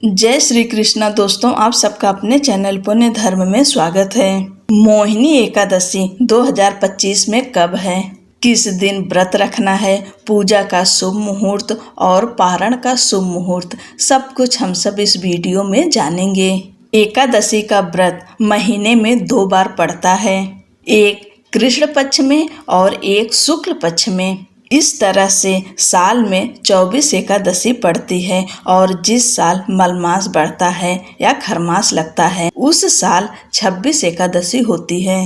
जय श्री कृष्णा दोस्तों, आप सबका अपने चैनल पुण्य धर्म में स्वागत है। मोहिनी एकादशी 2025 में कब है, किस दिन व्रत रखना है, पूजा का शुभ मुहूर्त और पारण का शुभ मुहूर्त, सब कुछ हम सब इस वीडियो में जानेंगे। एकादशी का व्रत महीने में 2 बार पड़ता है, एक कृष्ण पक्ष में और एक शुक्ल पक्ष में। इस तरह से साल में 24 एकादशी पड़ती है और जिस साल मलमास बढ़ता है या खरमास लगता है उस साल 26 एकादशी होती है।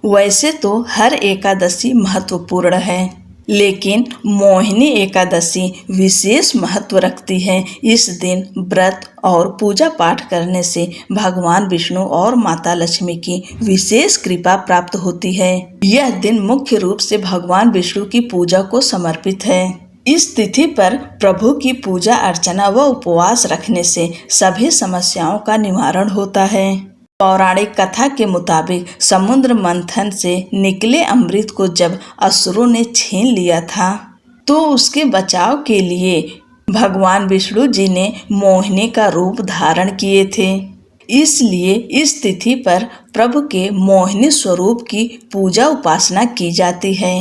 वैसे तो हर एकादशी महत्वपूर्ण है, लेकिन मोहिनी एकादशी विशेष महत्व रखती है। इस दिन व्रत और पूजा पाठ करने से भगवान विष्णु और माता लक्ष्मी की विशेष कृपा प्राप्त होती है। यह दिन मुख्य रूप से भगवान विष्णु की पूजा को समर्पित है। इस तिथि पर प्रभु की पूजा अर्चना व उपवास रखने से सभी समस्याओं का निवारण होता है। पौराणिक कथा के मुताबिक समुद्र मंथन से निकले अमृत को जब असुरों ने छीन लिया था तो उसके बचाव के लिए भगवान विष्णु जी ने मोहिनी का रूप धारण किए थे। इसलिए इस तिथि पर प्रभु के मोहिनी स्वरूप की पूजा उपासना की जाती है।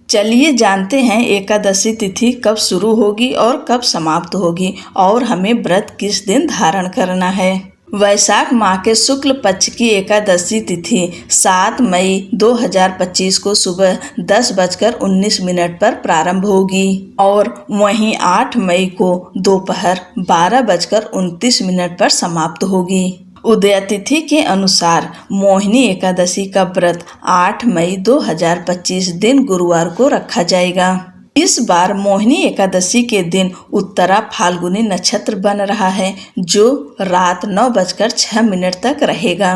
चलिए जानते हैं एकादशी तिथि कब शुरू होगी और कब समाप्त होगी और हमें व्रत किस दिन धारण करना है। वैशाख माह के शुक्ल पक्ष की एकादशी तिथि 7 मई 2025 को सुबह 10:19 पर प्रारंभ होगी और वहीं 8 मई को दोपहर 12:29 पर समाप्त होगी। उदय तिथि के अनुसार मोहिनी एकादशी का व्रत 8 मई 2025 दिन गुरुवार को रखा जाएगा। इस बार मोहिनी एकादशी के दिन उत्तरा फाल्गुनी नक्षत्र बन रहा है जो रात 9:06 तक रहेगा।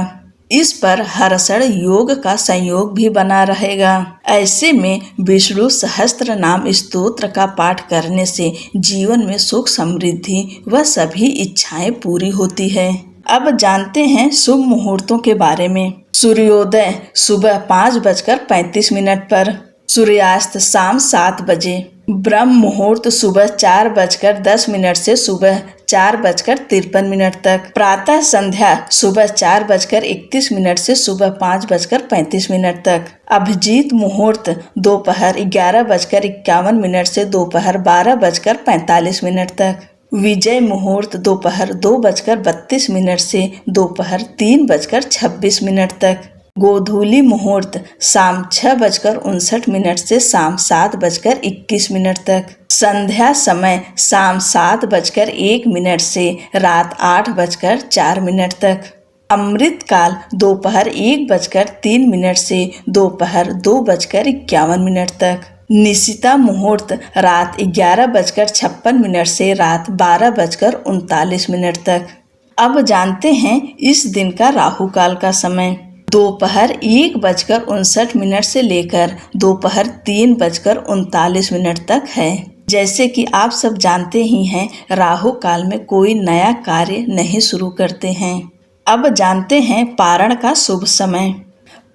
इस पर हर्षण योग का संयोग भी बना रहेगा। ऐसे में विष्णु सहस्त्र नाम स्तोत्र का पाठ करने से जीवन में सुख समृद्धि व सभी इच्छाएं पूरी होती है। अब जानते हैं शुभ मुहूर्तों के बारे में। सूर्योदय सुबह 5:35 पर, सूर्यास्त शाम 7 बजे, ब्रह्म मुहूर्त सुबह 4:10 से सुबह 4:53 तक, प्रातः संध्या सुबह 4:31 से सुबह 5:35 तक, अभिजीत मुहूर्त दोपहर 11:51 से दोपहर 12:45 तक, विजय मुहूर्त दोपहर 2:32 से दोपहर 3:26 तक, गोधूली मुहूर्त शाम 6:59 से शाम 7:21 तक, संध्या समय शाम 7:01 से रात 8:04 तक, अमृत काल दोपहर 1:03 से दोपहर 2:51 तक, निशिता मुहूर्त रात 11:56 से रात 12:39 तक। अब जानते हैं इस दिन का राहु काल का समय। दोपहर 1:59 से लेकर दोपहर 3:39 तक है। जैसे कि आप सब जानते ही हैं, राहु काल में कोई नया कार्य नहीं शुरू करते हैं। अब जानते हैं पारण का शुभ समय।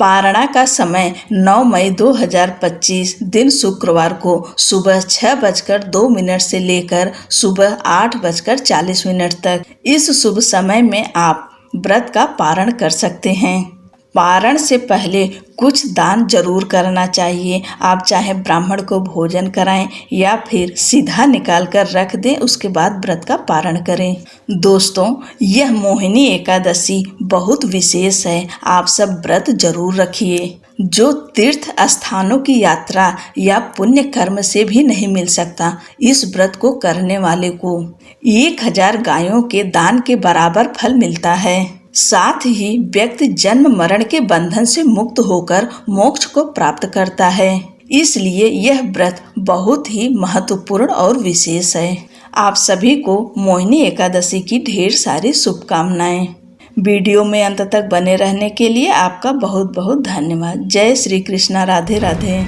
पारणा का समय 9 मई 2025 दिन शुक्रवार को सुबह 6:02 से लेकर सुबह 8:40 तक। इस शुभ समय में आप व्रत का पारण कर सकते हैं। पारण से पहले कुछ दान जरूर करना चाहिए। आप चाहे ब्राह्मण को भोजन कराएं या फिर सीधा निकाल कर रख दें, उसके बाद व्रत का पारण करें। दोस्तों, यह मोहिनी एकादशी बहुत विशेष है। आप सब व्रत जरूर रखिए। जो तीर्थ स्थानों की यात्रा या पुण्य कर्म से भी नहीं मिल सकता, इस व्रत को करने वाले को 1000 गायों के दान के बराबर फल मिलता है। साथ ही व्यक्ति जन्म मरण के बंधन से मुक्त होकर मोक्ष को प्राप्त करता है। इसलिए यह व्रत बहुत ही महत्वपूर्ण और विशेष है। आप सभी को मोहिनी एकादशी की ढेर सारी शुभकामनाएं। वीडियो में अंत तक बने रहने के लिए आपका बहुत बहुत धन्यवाद। जय श्री कृष्णा, राधे राधे।